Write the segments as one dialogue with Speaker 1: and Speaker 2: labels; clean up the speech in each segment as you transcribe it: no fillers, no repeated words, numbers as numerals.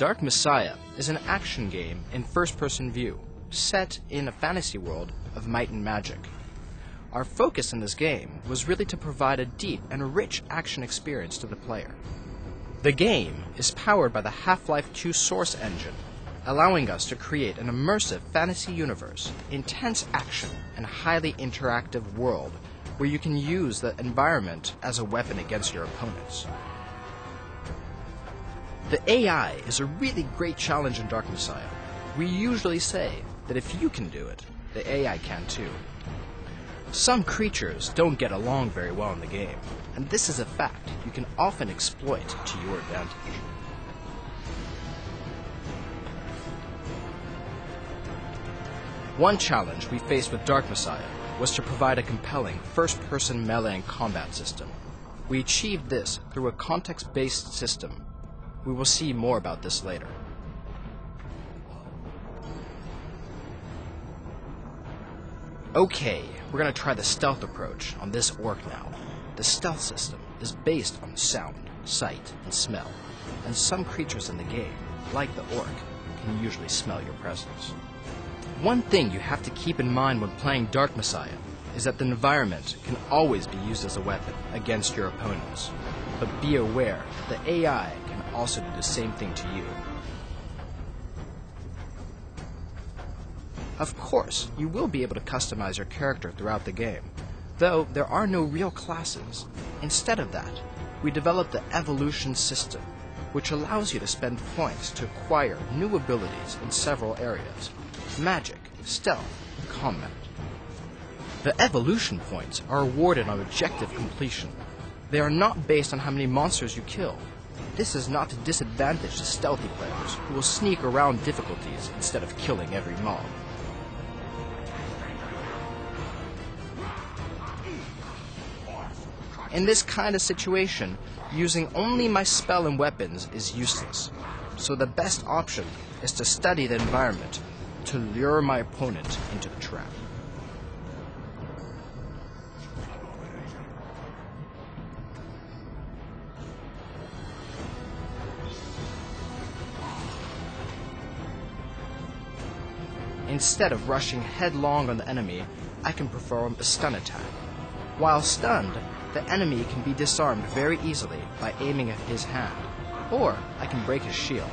Speaker 1: Dark Messiah is an action game in first-person view, set in a fantasy world of might and magic. Our focus in this game was really to provide a deep and rich action experience to the player. The game is powered by the Half-Life 2 source engine, allowing us to create an immersive fantasy universe, intense action, and highly interactive world where you can use the environment as a weapon against your opponents. The AI is a really great challenge in Dark Messiah. We usually say that if you can do it, the AI can too. Some creatures don't get along very well in the game, and this is a fact you can often exploit to your advantage. One challenge we faced with Dark Messiah was to provide a compelling first-person melee and combat system. We achieved this through a context-based system. We will see more about this later. Okay, we're going to try the stealth approach on this orc now. The stealth system is based on sound, sight, and smell, and some creatures in the game, like the orc, can usually smell your presence. One thing you have to keep in mind when playing Dark Messiah is that the environment can always be used as a weapon against your opponents, but be aware that the AI can also do the same thing to you. Of course, you will be able to customize your character throughout the game, though there are no real classes. Instead of that, we developed the evolution system, which allows you to spend points to acquire new abilities in several areas: magic, stealth, and combat. The evolution points are awarded on objective completion. They are not based on how many monsters you kill. This is not to disadvantage the stealthy players who will sneak around difficulties instead of killing every mob. In this kind of situation, using only my spell and weapons is useless, so the best option is to study the environment to lure my opponent into the trap. Instead of rushing headlong on the enemy, I can perform a stun attack. While stunned, the enemy can be disarmed very easily by aiming at his hand, or I can break his shield.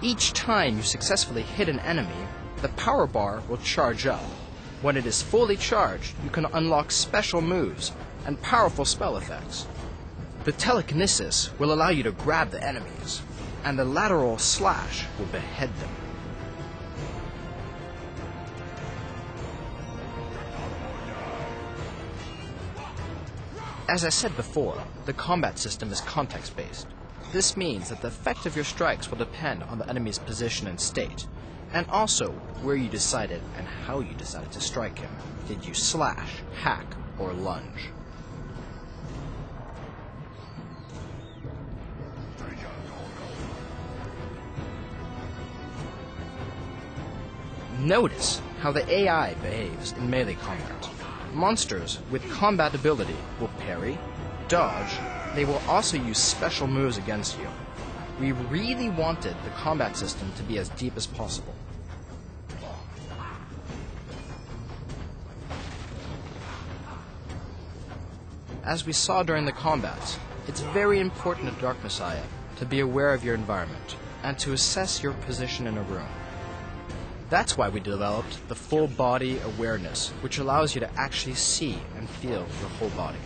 Speaker 1: Each time you successfully hit an enemy, the power bar will charge up. When it is fully charged, you can unlock special moves and powerful spell effects. The telekinesis will allow you to grab the enemies, and the lateral slash will behead them. As I said before, the combat system is context-based. This means that the effect of your strikes will depend on the enemy's position and state, and also where you decided and how you decided to strike him. Did you slash, hack, or lunge? Notice how the AI behaves in melee combat. Monsters with combat ability will parry, dodge. They will also use special moves against you. We really wanted the combat system to be as deep as possible. As we saw during the combats, it's very important in Dark Messiah to be aware of your environment and to assess your position in a room. That's why we developed the full body awareness, which allows you to actually see and feel your whole body.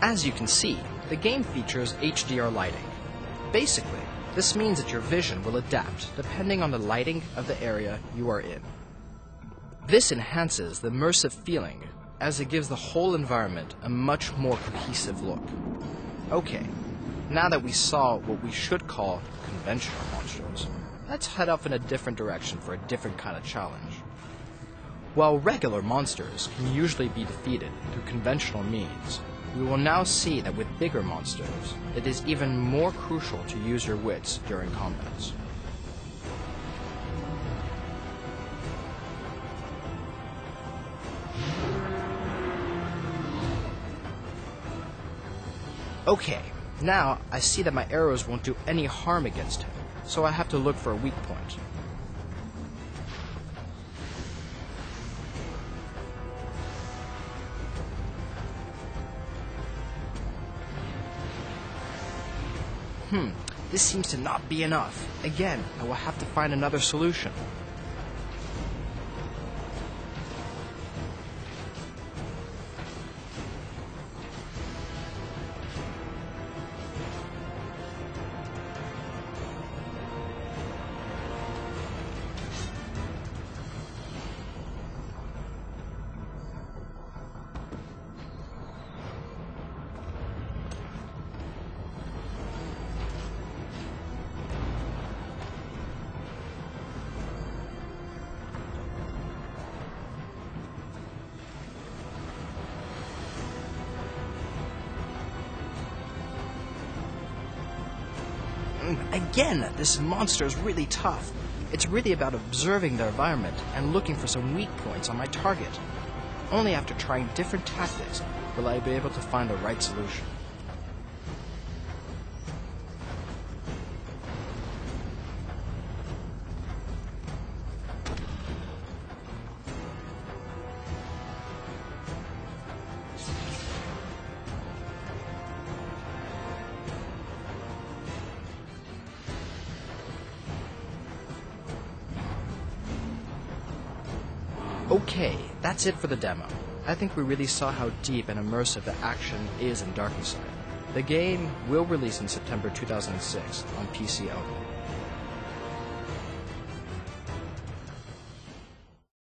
Speaker 1: As you can see, the game features HDR lighting. Basically, this means that your vision will adapt depending on the lighting of the area you are in. This enhances the immersive feeling as it gives the whole environment a much more cohesive look. Okay, now that we saw what we should call conventional monsters, let's head off in a different direction for a different kind of challenge. While regular monsters can usually be defeated through conventional means, we will now see that with bigger monsters, it is even more crucial to use your wits during combats. Okay, now I see that my arrows won't do any harm against him, so I have to look for a weak point. This seems to not be enough. Again, I will have to find another solution. Again, this monster is really tough. It's really about observing the environment and looking for some weak points on my target. Only after trying different tactics will I be able to find the right solution. Okay, that's it for the demo. I think we really saw how deep and immersive the action is in Darkenside. The game will release in September 2006 on PC only.